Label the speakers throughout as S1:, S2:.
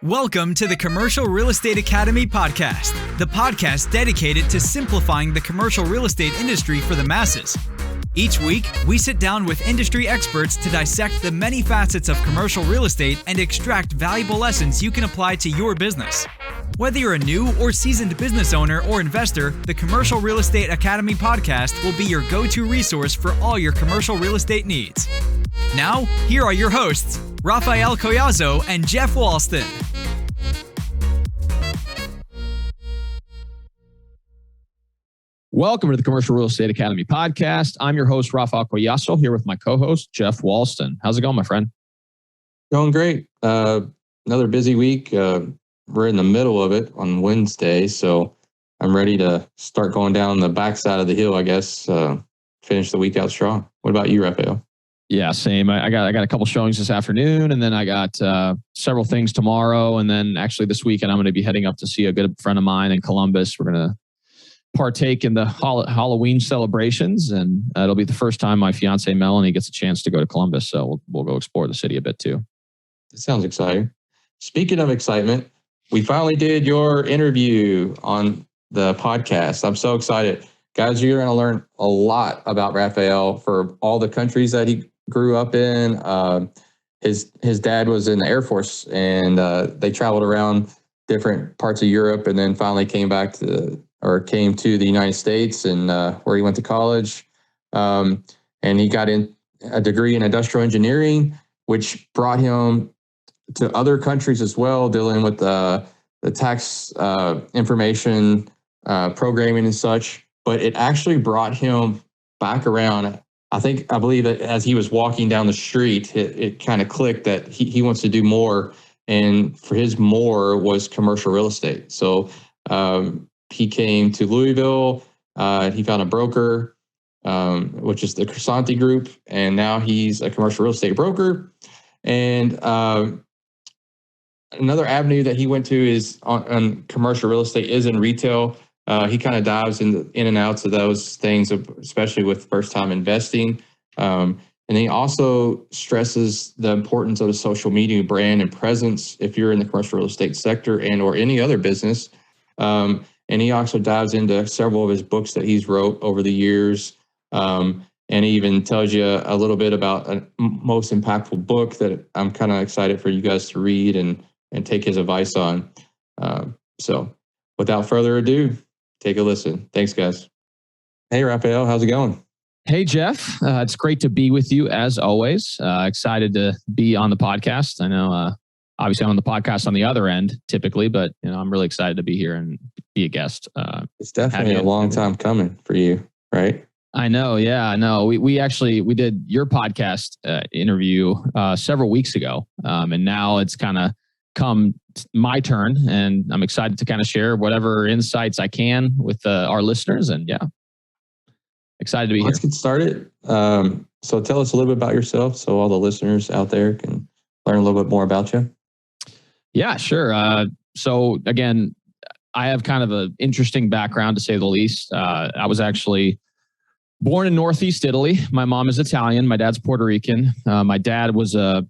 S1: Welcome to the Commercial Real Estate Academy podcast, the podcast dedicated to simplifying the commercial real estate industry for the masses. Each week, we sit down with industry experts to dissect the many facets of commercial real estate and extract valuable lessons you can apply to your business. Whether you're a new or seasoned business owner or investor, the Commercial Real Estate Academy podcast will be your go-to resource for all your commercial real estate needs. Now, here are your hosts, Raphael Collazo and Jeff Walston.
S2: Welcome to the Commercial Real Estate Academy podcast. I'm your host, Raphael Collazo, here with my co-host, Jeff Walston. How's it going, my friend?
S3: Going great. Another busy week. We're in the middle of it on Wednesday, so I'm ready to start going down the backside of the hill, I guess, finish the week out strong. What about you, Raphael?
S2: Yeah, same. I got a couple showings this afternoon, and then I got several things tomorrow. And then actually this weekend, I'm going to be heading up to see a good friend of mine in Columbus. We're going to partake in the Halloween celebrations, and it'll be the first time my fiance Melanie gets a chance to go to Columbus. So we'll go explore the city a bit too.
S3: It sounds exciting. Speaking of excitement, we finally did your interview on the podcast. I'm so excited. Guys, you're going to learn a lot about Raphael for all the countries that he grew up in. His dad was in the Air Force, and they traveled around different parts of Europe, and then finally came to the United States, and where he went to college. And he got a degree in industrial engineering, which brought him to other countries as well, dealing with the tax information programming and such. But it actually brought him back around. I believe that as he was walking down the street, it kind of clicked that he wants to do more. And for his more was commercial real estate. So he came to Louisville. He found a broker, which is the Grisanti Group. And now he's a commercial real estate broker. And another avenue that he went to is on commercial real estate is in retail. He kind of dives in and outs of those things, especially with first-time investing. And he also stresses the importance of a social media brand and presence if you're in the commercial real estate sector and or any other business. And he also dives into several of his books that he's wrote over the years. And he even tells you a little bit about a most impactful book that I'm kind of excited for you guys to read and take his advice on. So without further ado, take a listen. Thanks, guys. Hey, Raphael, how's it going?
S2: Hey, Jeff. It's great to be with you as always. Excited to be on the podcast. I know, obviously, I'm on the podcast on the other end typically, but I'm really excited to be here and be a guest.
S3: It's definitely a long time coming for you, right?
S2: I know. Yeah, I know. We did your podcast interview several weeks ago, and now it's kind of come my turn, and I'm excited to kind of share whatever insights I can with our listeners. And yeah, excited to be here.
S3: Let's get started. So tell us a little bit about yourself so all the listeners out there can learn a little bit more about you.
S2: Yeah, sure. So again, I have kind of an interesting background to say the least. I was actually born in Northeast Italy. My mom is Italian. My dad's Puerto Rican. My dad was a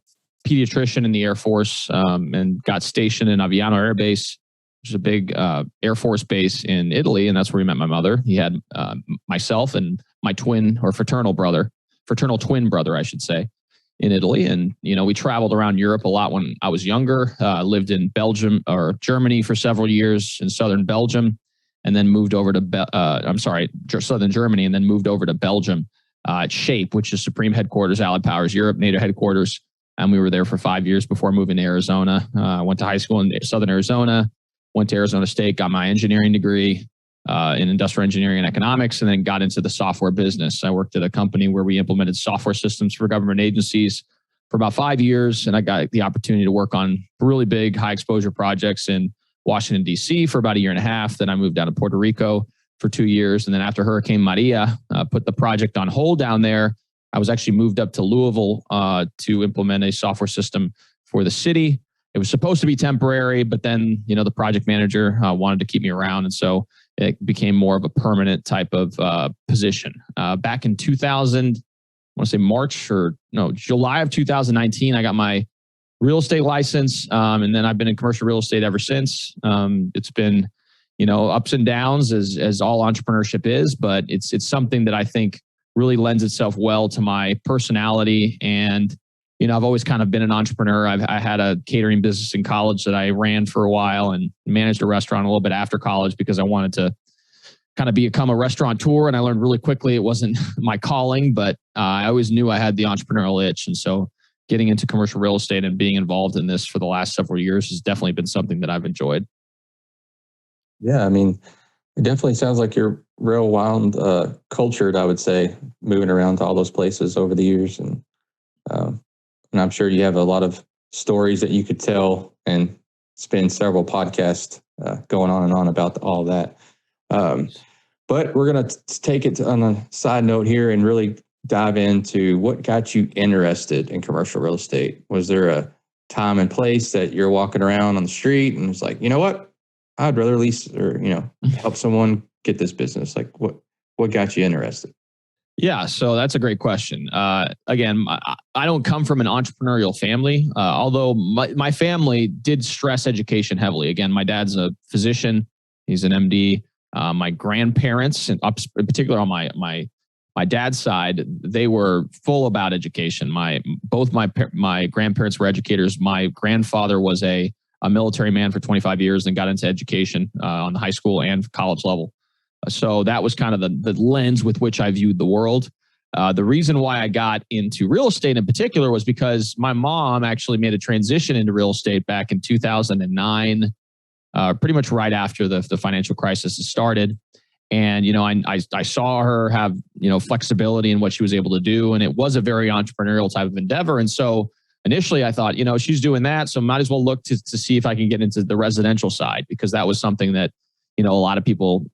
S2: pediatrician in the Air Force and got stationed in Aviano Air Base, which is a big Air Force base in Italy. And that's where he met my mother. He had myself and my fraternal twin brother, I should say, in Italy. And, we traveled around Europe a lot when I was younger. Lived in Germany for several years in southern Belgium, and then moved over to southern Germany, and then moved over to Belgium at SHAPE, which is Supreme Headquarters, Allied Powers Europe, NATO headquarters. And we were there for 5 years before moving to Arizona. I went to high school in southern Arizona, went to Arizona State, got my engineering degree in industrial engineering and economics, and then got into the software business. I worked at a company where we implemented software systems for government agencies for about 5 years. And I got the opportunity to work on really big, high exposure projects in Washington, D.C. for about a year and a half. Then I moved down to Puerto Rico for 2 years. And then after Hurricane Maria put the project on hold down there, I was actually moved up to Louisville to implement a software system for the city. It was supposed to be temporary, but then, the project manager wanted to keep me around. And so it became more of a permanent type of position. Back in 2000, I want to say July of 2019, I got my real estate license. And then I've been in commercial real estate ever since. It's been, ups and downs as all entrepreneurship is, but it's something that I think really lends itself well to my personality. And, I've always kind of been an entrepreneur. I had a catering business in college that I ran for a while and managed a restaurant a little bit after college because I wanted to kind of become a restaurateur. And I learned really quickly it wasn't my calling, but I always knew I had the entrepreneurial itch. And so getting into commercial real estate and being involved in this for the last several years has definitely been something that I've enjoyed.
S3: Yeah, I mean, it definitely sounds like you're real wild, cultured, I would say, moving around to all those places over the years. And I'm sure you have a lot of stories that you could tell and spend several podcasts going on and on about all that. But we're going to take it on a side note here and really dive into what got you interested in commercial real estate. Was there a time and place that you're walking around on the street and it's like, you know what? I'd rather lease or, help someone get this business. Like what got you interested?
S2: Yeah, so that's a great question. Again, I don't come from an entrepreneurial family, although my family did stress education heavily. Again, my dad's a physician. He's an MD. My grandparents, and in particular on my dad's side, they were full about education. Both my grandparents were educators. My grandfather was a military man for 25 years and got into education on the high school and college level. So that was kind of the lens with which I viewed the world. The reason why I got into real estate in particular was because my mom actually made a transition into real estate back in 2009, pretty much right after the financial crisis started. And, I saw her have, flexibility in what she was able to do. And it was a very entrepreneurial type of endeavor. And so initially I thought, she's doing that. So might as well look to see if I can get into the residential side, because that was something that, a lot of people,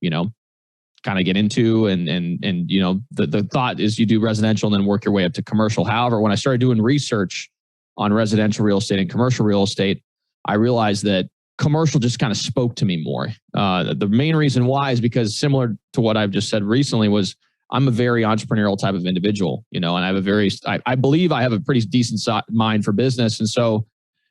S2: kind of get into. And the thought is you do residential and then work your way up to commercial. However, when I started doing research on residential real estate and commercial real estate, I realized that commercial just kind of spoke to me more. The main reason why is because, similar to what I've just said recently, was I'm a very entrepreneurial type of individual, and I have I believe I have a pretty decent mind for business. And so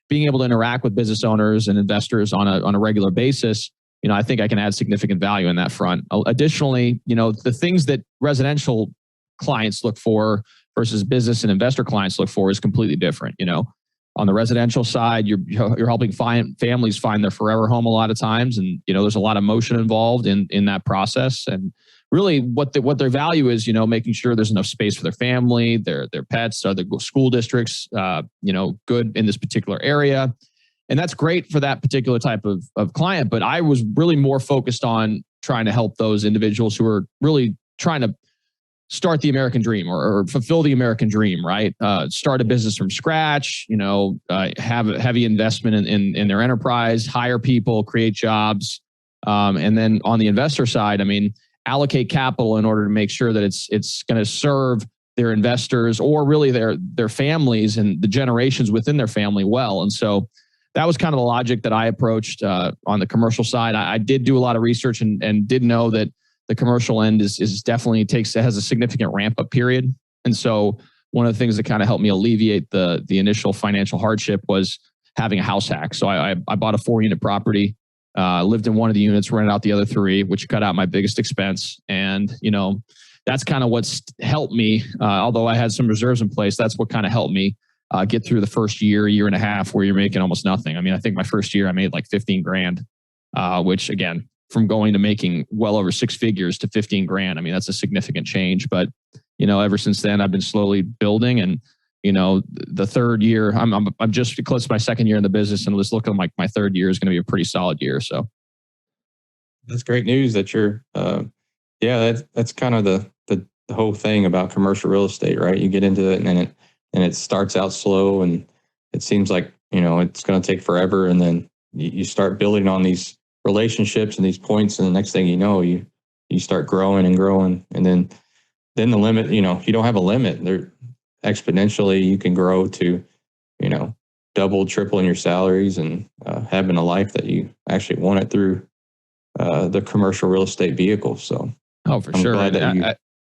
S2: being able to interact with business owners and investors on a regular basis, I think I can add significant value in that front. Additionally, the things that residential clients look for versus business and investor clients look for is completely different. On the residential side, you're helping families find their forever home a lot of times, and there's a lot of emotion involved in that process. And really, what their value is, making sure there's enough space for their family, their pets, or the school districts, good in this particular area. And that's great for that particular type of client. But I was really more focused on trying to help those individuals who are really trying to start the American dream or fulfill the American dream, right? Start a business from scratch, have a heavy investment in their enterprise, hire people, create jobs. And then on the investor side, allocate capital in order to make sure that it's going to serve their investors or really their families and the generations within their family well. And so that was kind of the logic that I approached on the commercial side. I did do a lot of research and did know that the commercial end is definitely has a significant ramp up period. And so one of the things that kind of helped me alleviate the initial financial hardship was having a house hack. So I bought a 4-unit property, lived in one of the units, rented out the other 3, which cut out my biggest expense. And, that's kind of what's helped me. Although I had some reserves in place, that's what kind of helped me get through the first year and a half where you're making almost nothing. I think my first year I made like 15 grand, which again, from going to making well over 6 figures to 15 grand. That's a significant change, but ever since then I've been slowly building. And, the third year, I'm just close to my second year in the business, and it's looking like my third year is going to be a pretty solid year. So
S3: that's great news that you're, that's kind of the whole thing about commercial real estate, right? You get into it and it starts out slow, and it seems like, it's going to take forever. And then you start building on these relationships and these points. And the next thing you know, you start growing and growing. And then the limit, you don't have a limit. There exponentially, you can grow to, double, tripling your salaries and having a life that you actually wanted through the commercial real estate vehicle. So,
S2: for sure.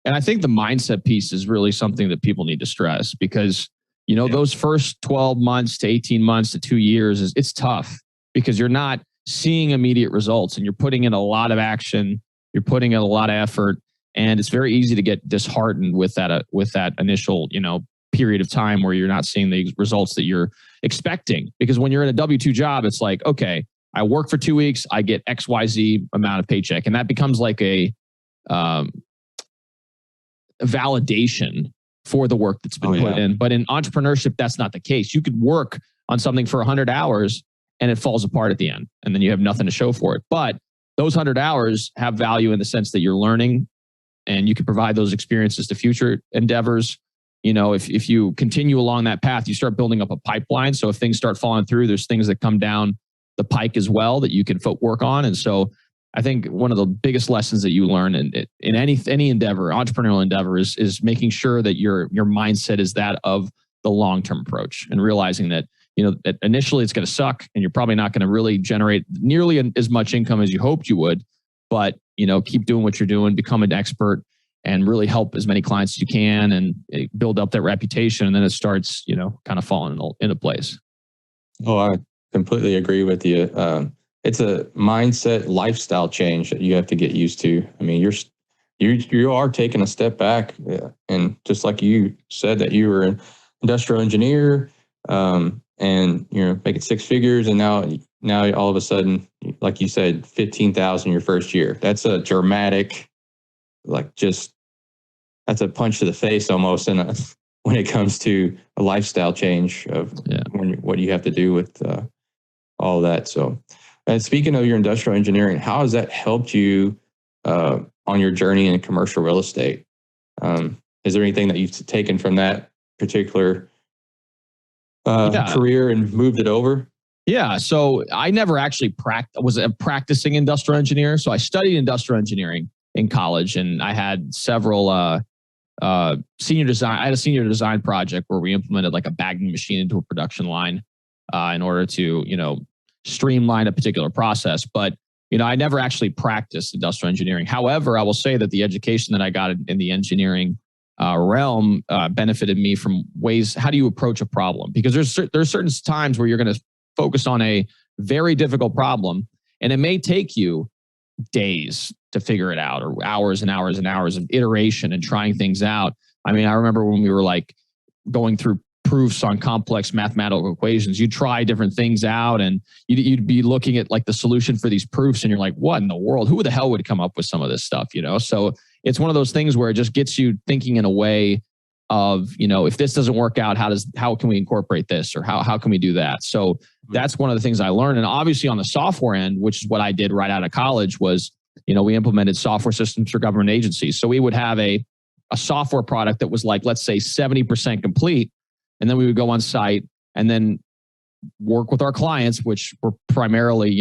S2: And I think the mindset piece is really something that people need to stress, because, Those first 12 months to 18 months to 2 years, it's tough because you're not seeing immediate results and you're putting in a lot of action. You're putting in a lot of effort, and it's very easy to get disheartened with that initial, period of time where you're not seeing the results that you're expecting. Because when you're in a W-2 job, it's like, okay, I work for 2 weeks, I get XYZ amount of paycheck. And that becomes like a validation for the work that's been put in. But in entrepreneurship, that's not the case. You could work on something for 100 hours and it falls apart at the end. And then you have nothing to show for it. But those 100 hours have value in the sense that you're learning and you can provide those experiences to future endeavors. If you continue along that path, you start building up a pipeline. So if things start falling through, there's things that come down the pike as well that you can work on. And so I think one of the biggest lessons that you learn in any endeavor, entrepreneurial endeavor, is making sure that your mindset is that of the long-term approach and realizing that, that initially it's going to suck and you're probably not going to really generate nearly as much income as you hoped you would, but, keep doing what you're doing, become an expert and really help as many clients as you can and build up that reputation. And then it starts, kind of falling into place.
S3: Oh, I completely agree with you. It's a mindset lifestyle change that you have to get used to. I mean, you are taking a step back, and just like you said that you were an industrial engineer, and you're making six figures, and now all of a sudden, like you said, 15,000 your first year. That's a dramatic, that's a punch to the face almost, when it comes to a lifestyle change of what you have to do with all of that. So. And speaking of your industrial engineering, how has that helped you on your journey in commercial real estate? Is there anything that you've taken from that particular career and moved it over?
S2: Yeah. So I never actually was a practicing industrial engineer. So I studied industrial engineering in college, and I had several senior design. I had a senior design project where we implemented like a bagging machine into a production line in order to, streamline a particular process. But, I never actually practiced industrial engineering. However, I will say that the education that I got in the engineering realm benefited me from ways, how do you approach a problem? Because there's certain times where you're going to focus on a very difficult problem, and it may take you days to figure it out, or hours and hours and hours of iteration and trying things out. I mean, I remember when we were like going through proofs on complex mathematical equations, you'd try different things out and you'd be looking at like the solution for these proofs and you're like, what in the world? Who the hell would come up with some of this stuff? So it's one of those things where it just gets you thinking in a way of, if this doesn't work out, how can we incorporate this, or how can we do that? So that's one of the things I learned. And obviously on the software end, which is what I did right out of college, was, we implemented software systems for government agencies. So we would have a software product that was like, let's say 70% complete. And then we would go on site and then work with our clients, which were primarily,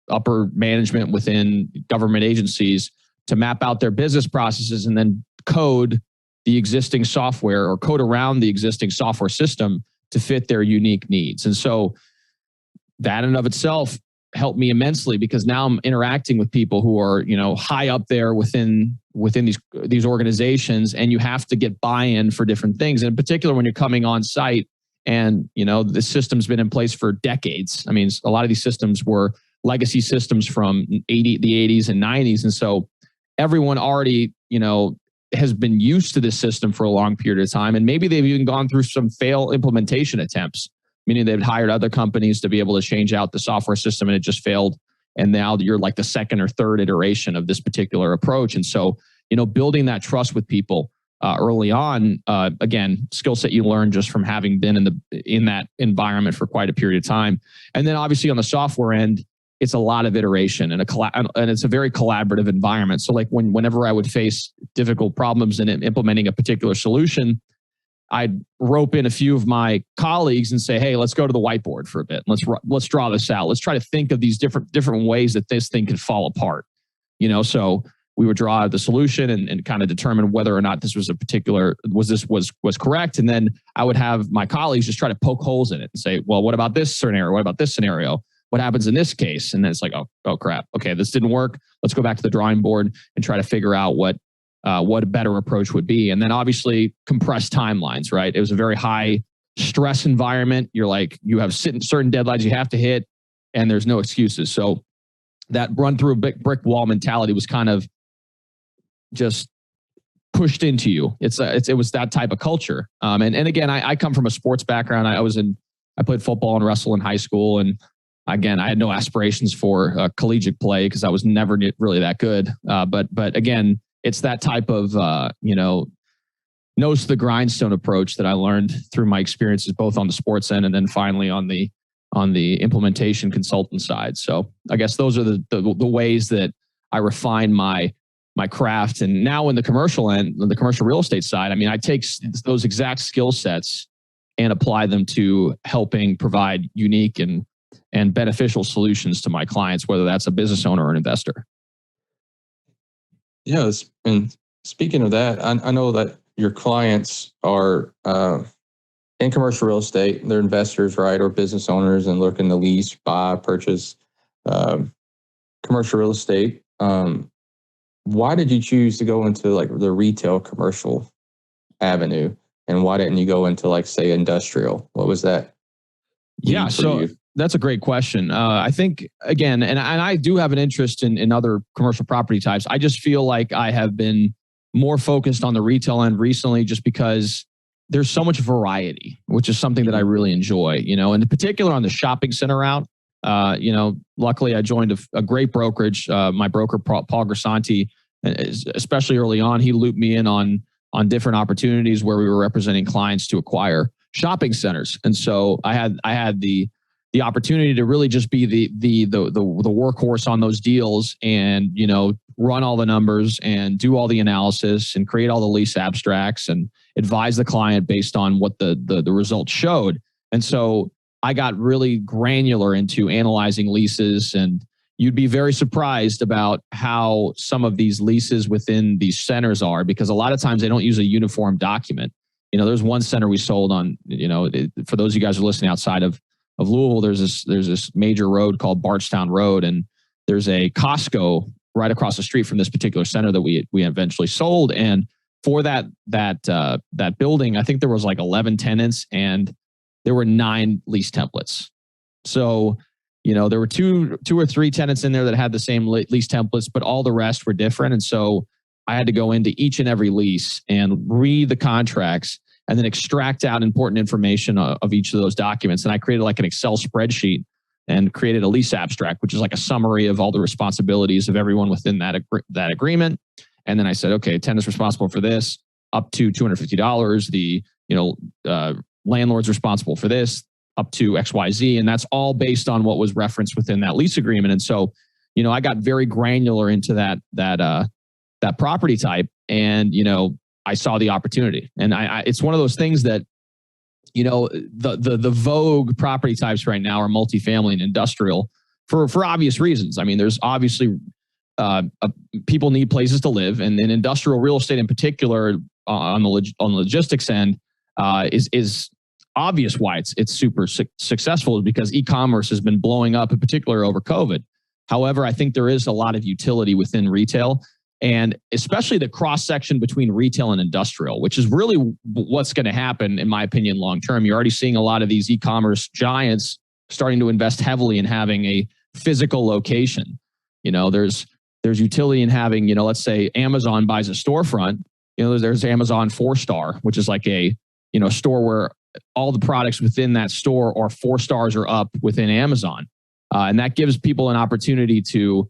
S2: upper management within government agencies, to map out their business processes and then code the existing software or code around the existing software system to fit their unique needs. And so that in and of itself helped me immensely, because now I'm interacting with people who are, high up there within these organizations, and you have to get buy-in for different things. And in particular, when you're coming on site and, the system's been in place for decades. I mean, a lot of these systems were legacy systems from the 80s and 90s. And so everyone already, has been used to this system for a long period of time. And maybe they've even gone through some failed implementation attempts, meaning they've hired other companies to be able to change out the software system and it just failed. And now you're like the second or third iteration of this particular approach. And so, building that trust with people early on, again, skill set you learn just from having been in that environment for quite a period of time. And then obviously on the software end, it's a lot of iteration and it's a very collaborative environment. So like whenever I would face difficult problems in implementing a particular solution, I'd rope in a few of my colleagues and say, hey, let's go to the whiteboard for a bit. Let's draw this out. Let's try to think of these different ways that this thing could fall apart. So we would draw out the solution and kind of determine whether or not this was was correct. And then I would have my colleagues just try to poke holes in it and say, well, what about this scenario? What about this scenario? What happens in this case? And then it's like, oh crap. Okay, this didn't work. Let's go back to the drawing board and try to figure out what what a better approach would be. And then obviously compressed timelines, right? It was a very high stress environment. You're like, you have certain deadlines you have to hit and there's no excuses. So that run through a brick wall mentality was kind of just pushed into you. It was that type of culture. And again, I come from a sports background. I played football and wrestle in high school. And again, I had no aspirations for collegiate play because I was never really that good. But again, it's that type of, nose to the grindstone approach that I learned through my experiences, both on the sports end and then finally on the implementation consultant side. So I guess those are the ways that I refine my craft. And now in the commercial end, the commercial real estate side, I mean, I take those exact skill sets and apply them to helping provide unique and beneficial solutions to my clients, whether that's a business owner or an investor.
S3: Yes. And speaking of that, I know that your clients are in commercial real estate. They're investors, right? Or business owners and looking to lease, buy, purchase commercial real estate. Why did you choose to go into like the retail commercial avenue? And why didn't you go into like, say, industrial? What was that?
S2: Yeah, so that's a great question. I think, again, and I do have an interest in other commercial property types. I just feel like I have been more focused on the retail end recently just because there's so much variety, which is something that I really enjoy, and in particular on the shopping center route. Luckily I joined a great brokerage. My broker, Paul Grisanti, especially early on, he looped me in on different opportunities where we were representing clients to acquire shopping centers. And so I had the opportunity to really just be the workhorse on those deals and, run all the numbers and do all the analysis and create all the lease abstracts and advise the client based on what the results showed. And so I got really granular into analyzing leases, and you'd be very surprised about how some of these leases within these centers are, because a lot of times they don't use a uniform document. There's one center we sold on, for those of you guys who are listening outside of Louisville, there's this major road called Bardstown Road, and there's a Costco right across the street from this particular center that we eventually sold. And for that building, I think there was like 11 tenants and there were 9 lease templates. So, there were two or three tenants in there that had the same lease templates, but all the rest were different. And so I had to go into each and every lease and read the contracts and then extract out important information of each of those documents. And I created like an Excel spreadsheet and created a lease abstract, which is like a summary of all the responsibilities of everyone within that agreement. And then I said, okay, tenant's responsible for this up to $250. The, landlord's responsible for this up to XYZ. And that's all based on what was referenced within that lease agreement. And so, I got very granular into that property type, and, I saw the opportunity. And it's one of those things that, the vogue property types right now are multifamily and industrial for obvious reasons. I mean, there's obviously people need places to live, and in industrial real estate in particular, on the logistics end, is obvious why it's super successful, because e-commerce has been blowing up, in particular over COVID. However, I think there is a lot of utility within retail, and especially the cross section between retail and industrial, which is really what's going to happen, in my opinion, long term. You're already seeing a lot of these e-commerce giants starting to invest heavily in having a physical location. There's utility in having, let's say Amazon buys a storefront. There's Amazon 4-star, which is like a store where all the products within that store are 4 stars or up within Amazon, and that gives people an opportunity to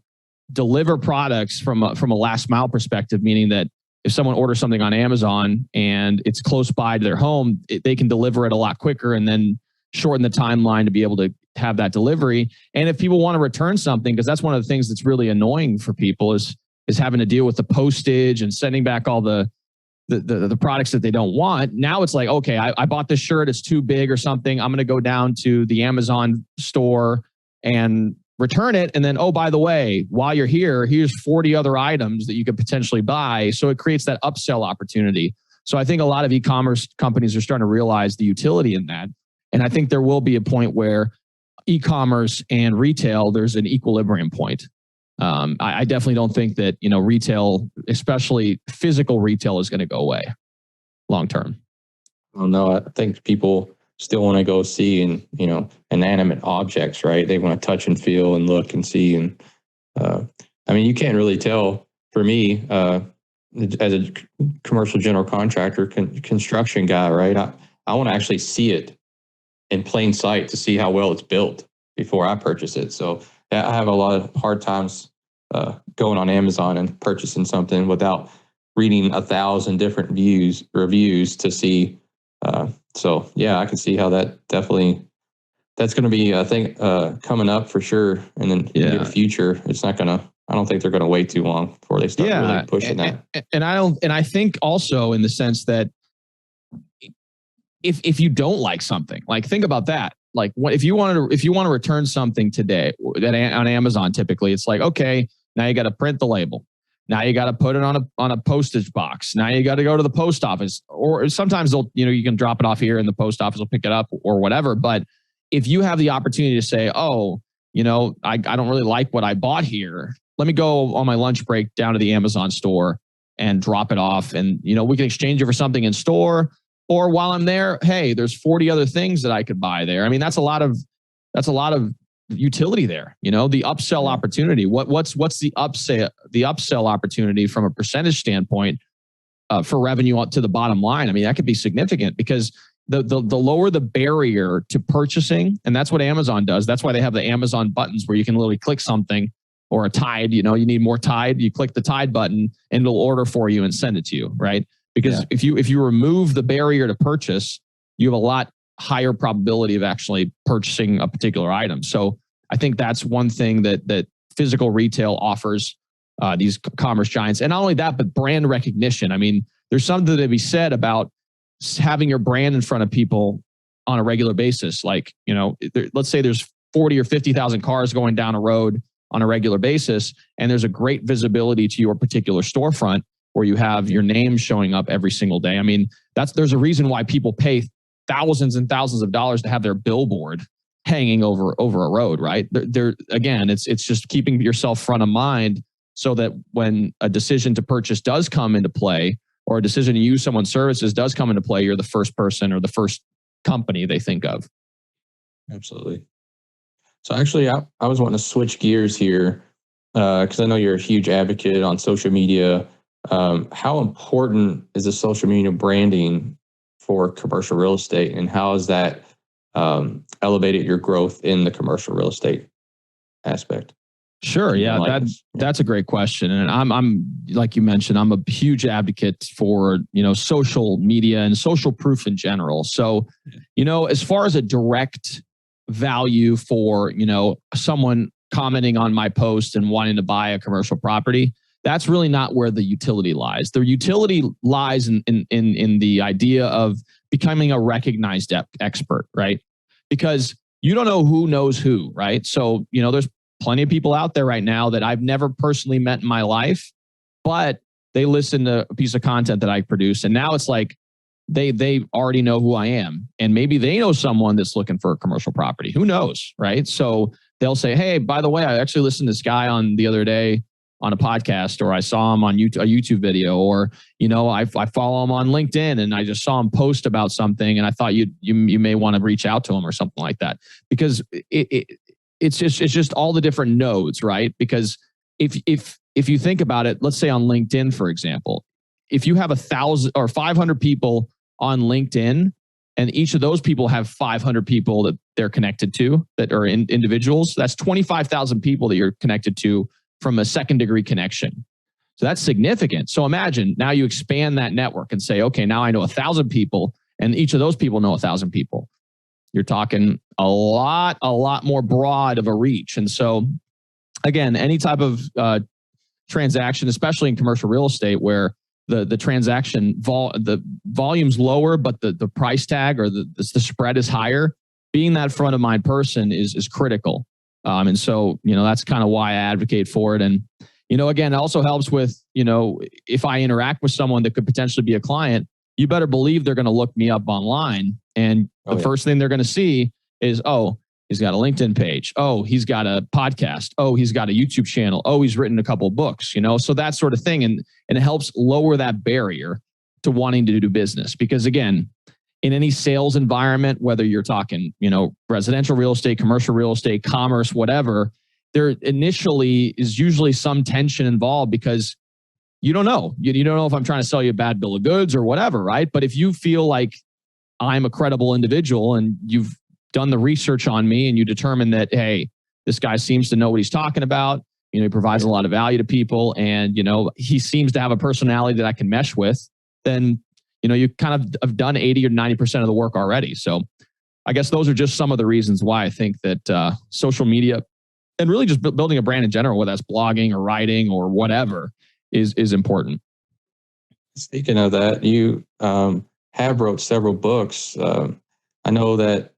S2: deliver products from a last mile perspective, meaning that if someone orders something on Amazon and it's close by to their home, they can deliver it a lot quicker and then shorten the timeline to be able to have that delivery. And if people want to return something, because that's one of the things that's really annoying for people is having to deal with the postage and sending back all the products that they don't want. Now it's like, okay, I bought this shirt, it's too big or something. I'm going to go down to the Amazon store and return it. And then, oh, by the way, while you're here, here's 40 other items that you could potentially buy. So it creates that upsell opportunity. So I think a lot of e-commerce companies are starting to realize the utility in that. And I think there will be a point where e-commerce and retail, there's an equilibrium point. I definitely don't think that, retail, especially physical retail, is going to go away long term.
S3: Well, no, I think people still want to go see inanimate objects, right? They want to touch and feel and look and see. And you can't really tell. For me, as a commercial general contractor, construction guy, right? I want to actually see it in plain sight to see how well it's built before I purchase it. So I have a lot of hard times going on Amazon and purchasing something without reading 1,000 different reviews to see. So yeah, I can see how that's going to be a thing coming up for sure. And then in the future, I don't think they're going to wait too long before they start really pushing that.
S2: And I think also in the sense that if you don't like something, like think about that. Like if you want to return something today that on Amazon, typically it's like, okay, now you got to print the label. Now you got to put it on a postage box. Now you got to go to the post office, or sometimes you can drop it off here and the post office will pick it up or whatever. But if you have the opportunity to say, oh, I don't really like what I bought here. Let me go on my lunch break down to the Amazon store and drop it off. And, we can exchange it for something in store, or while I'm there, hey, there's 40 other things that I could buy there. I mean, that's a lot of utility there, the upsell opportunity. What's the upsell opportunity from a percentage standpoint for revenue to the bottom line? I mean, that could be significant because the lower the barrier to purchasing, and that's what Amazon does. That's why they have the Amazon buttons where you can literally click something, or a Tide, you need more Tide, you click the Tide button and it'll order for you and send it to you, right? Because if you remove the barrier to purchase, you have a lot higher probability of actually purchasing a particular item. So I think that's one thing that physical retail offers these commerce giants. And not only that, but brand recognition. I mean, there's something to be said about having your brand in front of people on a regular basis. Like, let's say there's 40 or 50,000 cars going down a road on a regular basis, and there's a great visibility to your particular storefront where you have your name showing up every single day. I mean, there's a reason why people pay thousands and thousands of dollars to have their billboard hanging over a road, right? Again, it's just keeping yourself front of mind so that when a decision to purchase does come into play, or a decision to use someone's services does come into play, you're the first person or the first company they think of.
S3: Absolutely. So actually, I was wanting to switch gears here because I know you're a huge advocate on social media. How important is the social media branding for commercial real estate, and how has that elevated your growth in the commercial real estate aspect?
S2: Sure. Yeah, that's a great question. And I'm like you mentioned, I'm a huge advocate for, social media and social proof in general. So, as far as a direct value for, someone commenting on my post and wanting to buy a commercial property, that's really not where the utility lies. The utility lies in the idea of becoming a recognized expert, right? Because you don't know who knows who, right? So, there's plenty of people out there right now that I've never personally met in my life, but they listen to a piece of content that I produce. And now it's like they already know who I am. And maybe they know someone that's looking for a commercial property. Who knows, right? So they'll say, hey, by the way, I actually listened to this guy on the other day on a podcast, or I saw him on a YouTube video, or, I follow him on LinkedIn and I just saw him post about something and I thought you may want to reach out to him or something like that. Because it's just all the different nodes, right? Because if you think about it, let's say on LinkedIn, for example, if you have 1,000 or 500 people on LinkedIn, and each of those people have 500 people that they're connected to that are individuals, that's 25,000 people that you're connected to from a second degree connection. So that's significant. So imagine now you expand that network and say, okay, now I know 1,000 people, and each of those people know 1,000 people. You're talking a lot more broad of a reach. And so again, any type of transaction, especially in commercial real estate, where the transaction the volume's lower, but the price tag or the spread is higher, being that front of mind person is critical. And so, that's kind of why I advocate for it. And, again, it also helps with, if I interact with someone that could potentially be a client, you better believe they're going to look me up online. And the first thing they're going to see is he's got a LinkedIn page. Oh, he's got a podcast. Oh, he's got a YouTube channel. Oh, he's written a couple of books, so that sort of thing. And it helps lower that barrier to wanting to do business. Because again, in any sales environment, whether you're talking, residential real estate, commercial real estate, commerce, whatever, there initially is usually some tension involved because you don't know. You don't know if I'm trying to sell you a bad bill of goods or whatever, right? But if you feel like I'm a credible individual and you've done the research on me and you determine that, hey, this guy seems to know what he's talking about, he provides a lot of value to people and, he seems to have a personality that I can mesh with, then, you kind of have done 80 or 90% of the work already. So I guess those are just some of the reasons why I think that social media and really just building a brand in general, whether that's blogging or writing or whatever, is important.
S3: Speaking of that, you have wrote several books. I know that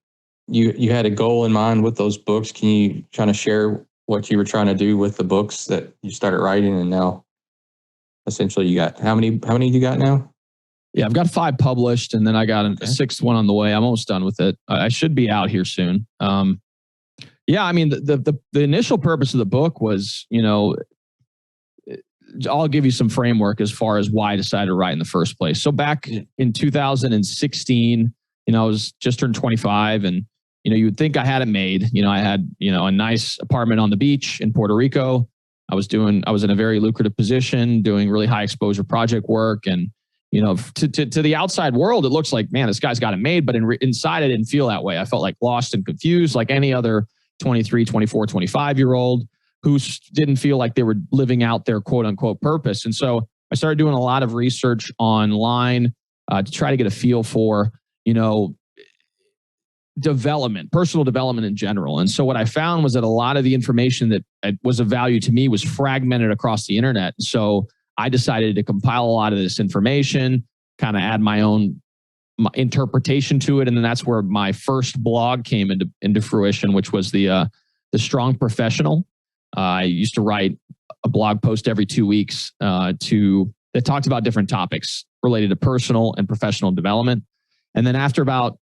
S3: you had a goal in mind with those books. Can you kind of share what you were trying to do with the books that you started writing, and now essentially you got how many you got now?
S2: Yeah, I've got 5 published, and then I got a 6th one on the way. I'm almost done with it. I should be out here soon. Yeah, I mean, the initial purpose of the book was, I'll give you some framework as far as why I decided to write in the first place. So back in 2016, I was just turned 25, and you would think I had it made. I had a nice apartment on the beach in Puerto Rico. I was in a very lucrative position, doing really high exposure project work, and to the outside world, it looks like, man, this guy's got it made. But inside, I didn't feel that way. I felt like lost and confused, like any other 23, 24, 25-year-old who didn't feel like they were living out their quote unquote purpose. And so I started doing a lot of research online to try to get a feel for, development, personal development in general. And so what I found was that a lot of the information that was of value to me was fragmented across the internet. So I decided to compile a lot of this information, kind of add my own interpretation to it. And then that's where my first blog came into fruition, which was the Strong Professional. I used to write a blog post every 2 weeks that talked about different topics related to personal and professional development. And then after about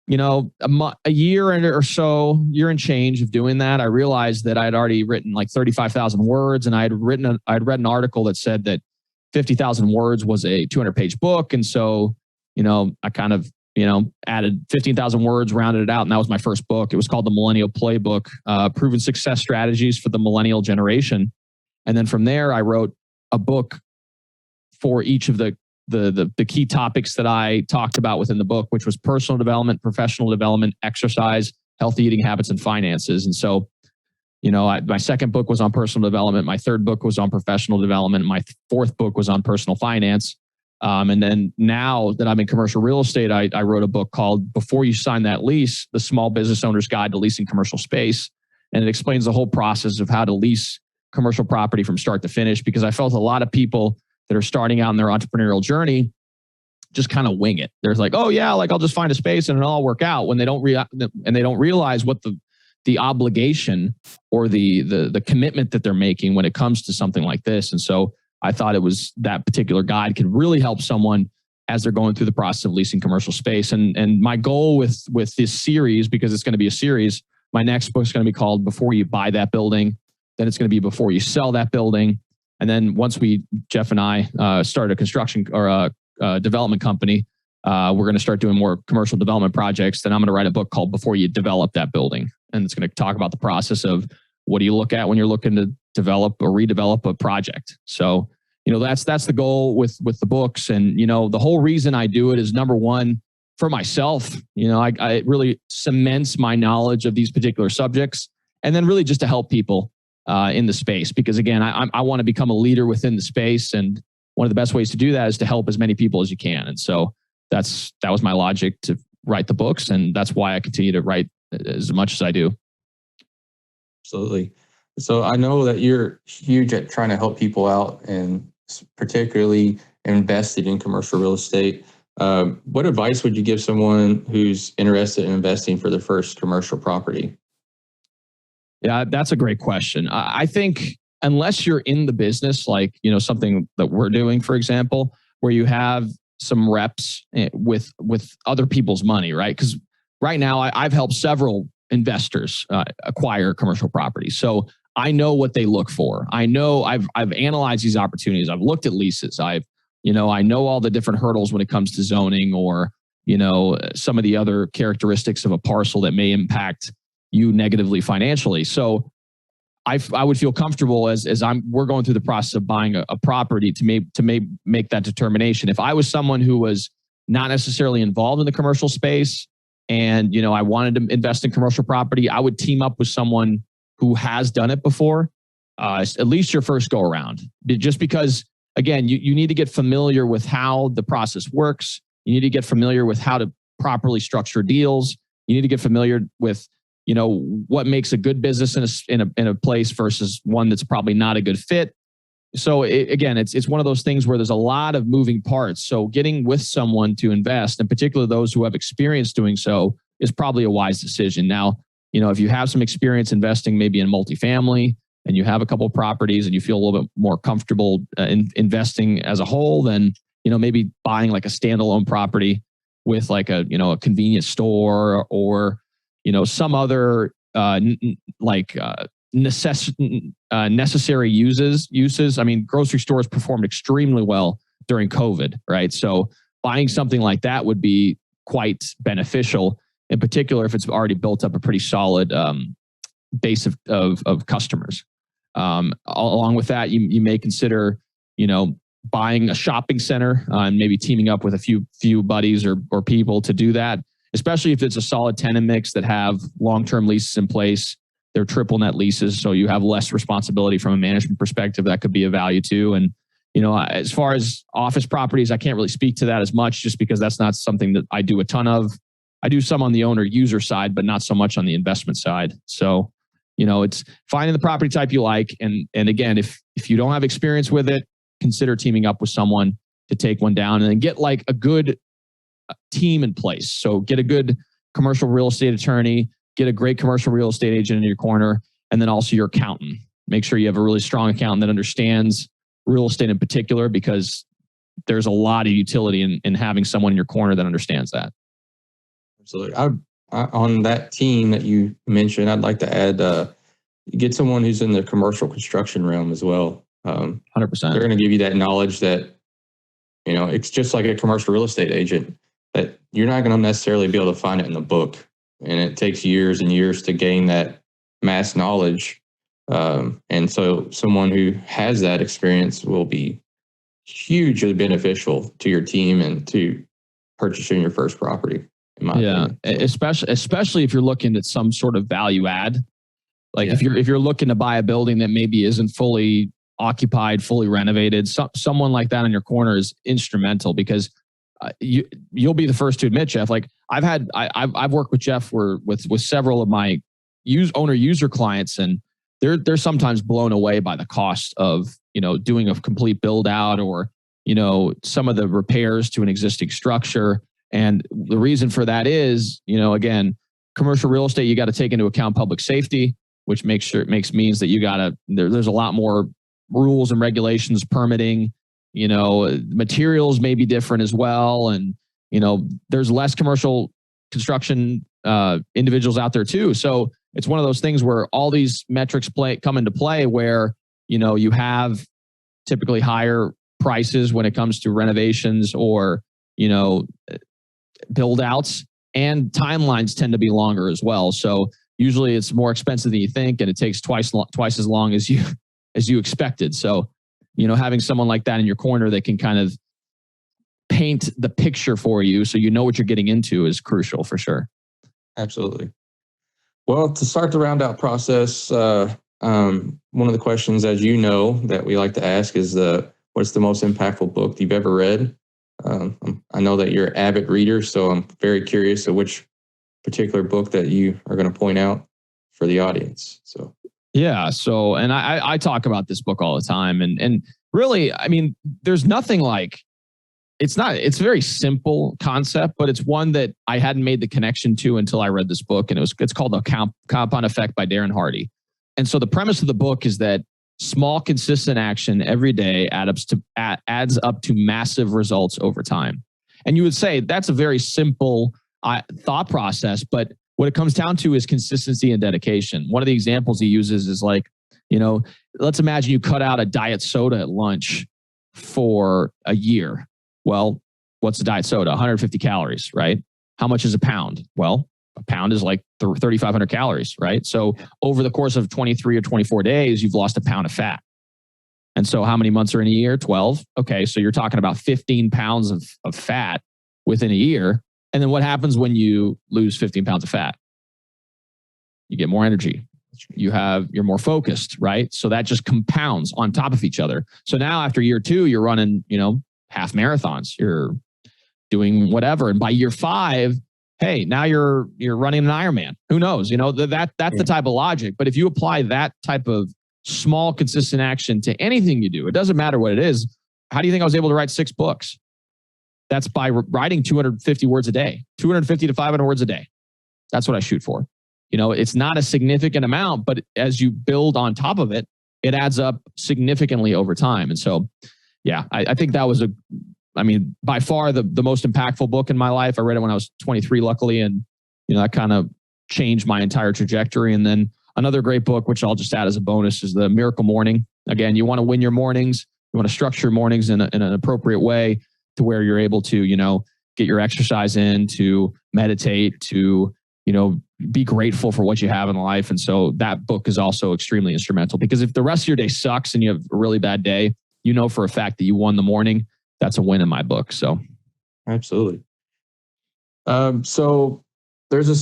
S2: a year or so, year and change of doing that, I realized that I had already written like 35,000 words, and I'd read an article that said that 50,000 words was a 200-page book. And so, I kind of, added 15,000 words, rounded it out. And that was my first book. It was called the Millennial Playbook, Proven Success Strategies for the Millennial Generation. And then from there, I wrote a book for each of the key topics that I talked about within the book, which was personal development, professional development, exercise, healthy eating habits, and finances. And so, my second book was on personal development. My third book was on professional development. My fourth book was on personal finance. And then now that I'm in commercial real estate, I wrote a book called Before You Sign That Lease, The Small Business Owner's Guide to Leasing Commercial Space. And it explains the whole process of how to lease commercial property from start to finish, because I felt a lot of people that are starting out in their entrepreneurial journey just kind of wing it. There's like, oh yeah, like I'll just find a space and it'll all work out, when they don't realize what the obligation or the commitment that they're making when it comes to something like this. And so I thought it was that particular guide could really help someone as they're going through the process of leasing commercial space. And my goal with this series, because it's going to be a series, my next book is going to be called Before You Buy That Building. Then it's going to be Before You Sell That Building. And then once Jeff and I start a construction or a development company, we're going to start doing more commercial development projects. Then I'm going to write a book called Before You Develop That Building. And it's going to talk about the process of what do you look at when you're looking to develop or redevelop a project. So, that's the goal with the books. And, the whole reason I do it is, number one, for myself. I really cements my knowledge of these particular subjects, and then really just to help people in the space. Because again, I want to become a leader within the space. And one of the best ways to do that is to help as many people as you can. And so that was my logic to write the books. And that's why I continue to write as much as I do.
S3: Absolutely. So I know that you're huge at trying to help people out, and particularly invested in commercial real estate. What advice would you give someone who's interested in investing for their first commercial property?
S2: Yeah, that's a great question. I think unless you're in the business, like, something that we're doing, for example, where you have some reps with other people's money, right? Because right now I've helped several investors acquire commercial property. So I know what they look for. I know I've analyzed these opportunities. I've looked at leases. I know all the different hurdles when it comes to zoning or, some of the other characteristics of a parcel that may impact you negatively financially. So I would feel comfortable as we're going through the process of buying a property to make that determination. If I was someone who was not necessarily involved in the commercial space and, I wanted to invest in commercial property, I would team up with someone who has done it before, at least your first go around. Just because, again, you need to get familiar with how the process works. You need to get familiar with how to properly structure deals. You need to get familiar with, what makes a good business in a place versus one that's probably not a good fit. So again, it's one of those things where there's a lot of moving parts. So getting with someone to invest, in particular those who have experience doing so, is probably a wise decision. Now, if you have some experience investing maybe in multifamily and you have a couple of properties and you feel a little bit more comfortable in investing as a whole, then, maybe buying like a standalone property with like a convenience store or, some other necessary uses. I mean, grocery stores performed extremely well during COVID, right? So buying something like that would be quite beneficial, in particular if it's already built up a pretty solid base of customers. Along with that, you may consider, buying a shopping center and maybe teaming up with a few buddies or people to do that, especially if it's a solid tenant mix that have long-term leases in place. They're triple net leases, so you have less responsibility from a management perspective. That could be a value too. And, as far as office properties, I can't really speak to that as much just because that's not something that I do a ton of. I do some on the owner user side, but not so much on the investment side. So, it's finding the property type you like. And again, if you don't have experience with it, consider teaming up with someone to take one down and then get like a good team in place. So get a good commercial real estate attorney, get a great commercial real estate agent in your corner, and then also your accountant. Make sure you have a really strong accountant that understands real estate in particular, because there's a lot of utility in having someone in your corner that understands that.
S3: Absolutely. On that team that you mentioned, I'd like to add, get someone who's in the commercial construction realm as well.
S2: 100%.
S3: They're going to give you that knowledge that, it's just like a commercial real estate agent, that you're not going to necessarily be able to find it in the book. And it takes years and years to gain that mass knowledge. And so someone who has that experience will be hugely beneficial to your team and to purchasing your first property, in my opinion.
S2: Especially if you're looking at some sort of value add. Like if you're looking to buy a building that maybe isn't fully occupied, fully renovated, someone like that in your corner is instrumental, because you'll be the first to admit, Jeff. Like I've worked with Jeff with several of my owner user clients, and they're sometimes blown away by the cost of doing a complete build out or some of the repairs to an existing structure. And the reason for that is again, commercial real estate, you got to take into account public safety, which means that there's a lot more rules and regulations, permitting, materials may be different as well. And, there's less commercial construction individuals out there too. So it's one of those things where all these metrics come into play where, you have typically higher prices when it comes to renovations or, build outs, and timelines tend to be longer as well. So usually it's more expensive than you think, and it takes twice as long as you expected. So, having someone like that in your corner that can kind of paint the picture for you so you know what you're getting into is crucial for sure.
S3: Absolutely. Well, to start the round out process, one of the questions, as you know, that we like to ask is what's the most impactful book you've ever read? I know that you're an avid reader, so I'm very curious of which particular book that you are going to point out for the audience. So
S2: yeah. So, and I talk about this book all the time, and really, I mean, there's nothing like, it's a very simple concept, but it's one that I hadn't made the connection to until I read this book, and it's called The Compound Effect by Darren Hardy. And so the premise of the book is that small, consistent action every day adds up to massive results over time. And you would say that's a very simple thought process, but What it comes down to is consistency and dedication. One of the examples he uses is like, you know, let's imagine you cut out a diet soda at lunch for a year. Well, what's a diet soda? 150 calories, right? How much is a pound? Well, a pound is like 3,500 calories, right? So over the course of 23 or 24 days, you've lost a pound of fat. And so how many months are in a year? 12. Okay, so you're talking about 15 pounds of fat within a year. And then what happens when you lose 15 pounds of fat? You get more energy. You're more focused, right? So that just compounds on top of each other. So now after year 2, you're running, you know, half marathons. You're doing whatever. And by year 5, hey, now you're running an Ironman. Who knows? You know, that's the type of logic. But if you apply that type of small, consistent action to anything you do, it doesn't matter what it is. How do you think I was able to write 6 books? That's by writing 250 words a day, 250 to 500 words a day. That's what I shoot for. You know, it's not a significant amount, but as you build on top of it, it adds up significantly over time. And so, yeah, I think that was by far the most impactful book in my life. I read it when I was 23, luckily. And, you know, that kind of changed my entire trajectory. And then another great book, which I'll just add as a bonus, is The Miracle Morning. Again, you want to win your mornings. You want to structure your mornings in an appropriate way to where you're able to, you know, get your exercise in, to meditate, to, you know, be grateful for what you have in life. And so that book is also extremely instrumental, because if the rest of your day sucks and you have a really bad day, you know for a fact that you won the morning. That's a win in my book. So
S3: absolutely. So there's a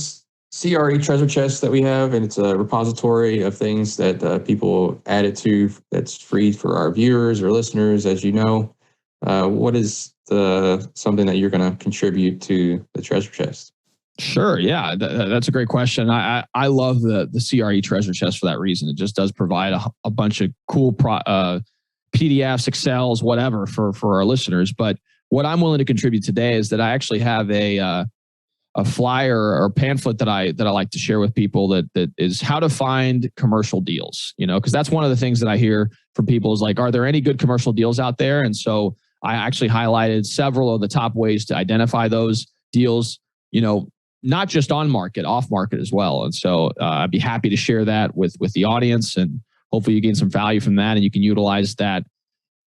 S3: CRE treasure chest that we have, and it's a repository of things that people added to that's free for our viewers or listeners, as you know. What is something that you're going to contribute to the treasure chest?
S2: Sure. Yeah, that's a great question. I love the CRE treasure chest for that reason. It just does provide a bunch of cool PDFs, Excels, whatever for our listeners. But what I'm willing to contribute today is that I actually have a flyer or pamphlet that I like to share with people that is how to find commercial deals. You know, because that's one of the things that I hear from people is like, are there any good commercial deals out there? And so I actually highlighted several of the top ways to identify those deals, you know, not just on market, off market as well. And so I'd be happy to share that with the audience, and hopefully you gain some value from that, and you can utilize that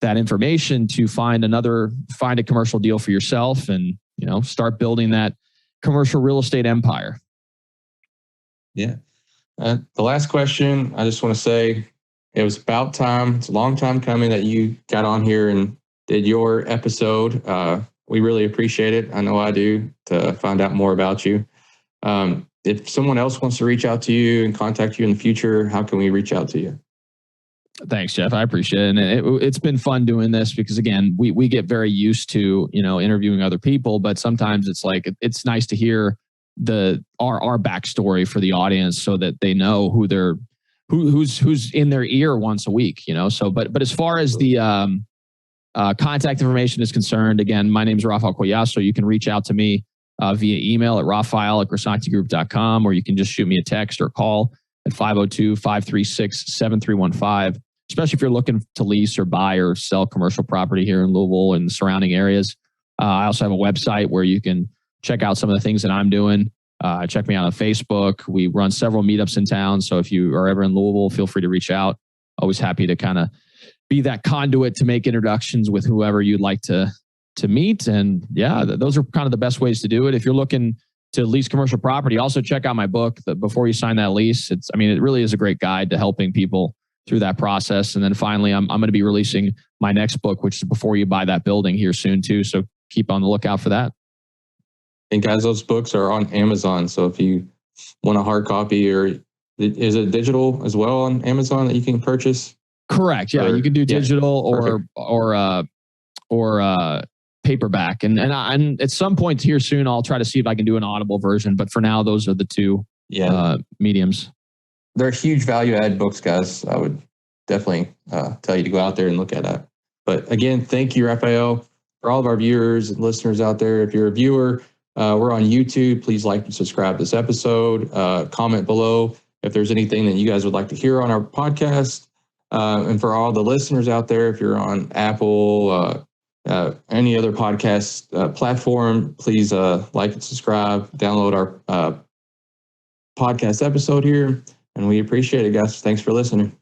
S2: information to find a commercial deal for yourself, and, you know, start building that commercial real estate empire.
S3: Yeah. The last question, I just want to say it was about time. It's a long time coming that you got on here and did your episode. We really appreciate it. I know I do, to find out more about you. If someone else wants to reach out to you and contact you in the future, how can we reach out to you?
S2: Thanks, Jeff. I appreciate it. And it's been fun doing this because, again, we get very used to, you know, interviewing other people, but sometimes it's like, it's nice to hear our backstory for the audience so that they know who's in their ear once a week, you know? So, but as far as the contact information is concerned, again, my name is Raphael Collazo. You can reach out to me via email at raphael@grisantigroup.com, or you can just shoot me a text or call at 502-536-7315, especially if you're looking to lease or buy or sell commercial property here in Louisville and surrounding areas. I also have a website where you can check out some of the things that I'm doing. Check me out on Facebook. We run several meetups in town. So if you are ever in Louisville, feel free to reach out. Always happy to kind of be that conduit to make introductions with whoever you'd like to meet. And yeah, those are kind of the best ways to do it. If you're looking to lease commercial property, also check out my book, Before You Sign That Lease. It really is a great guide to helping people through that process. And then finally, I'm going to be releasing my next book, which is Before You Buy That Building, here soon too. So keep on the lookout for that.
S3: And guys, those books are on Amazon. So if you want a hard copy, or is it digital as well on Amazon that you can purchase?
S2: Correct. Yeah, you can do digital or paperback. And at some point here soon, I'll try to see if I can do an Audible version. But for now, those are the two mediums.
S3: They're huge value add books, guys. I would definitely tell you to go out there and look at that. But again, thank you, Raphael. For all of our viewers and listeners out there, if you're a viewer, we're on YouTube. Please like and subscribe to this episode. Comment below if there's anything that you guys would like to hear on our podcast. And for all the listeners out there, if you're on Apple, any other podcast platform, please like and subscribe, download our podcast episode here, and we appreciate it, guys. Thanks for listening.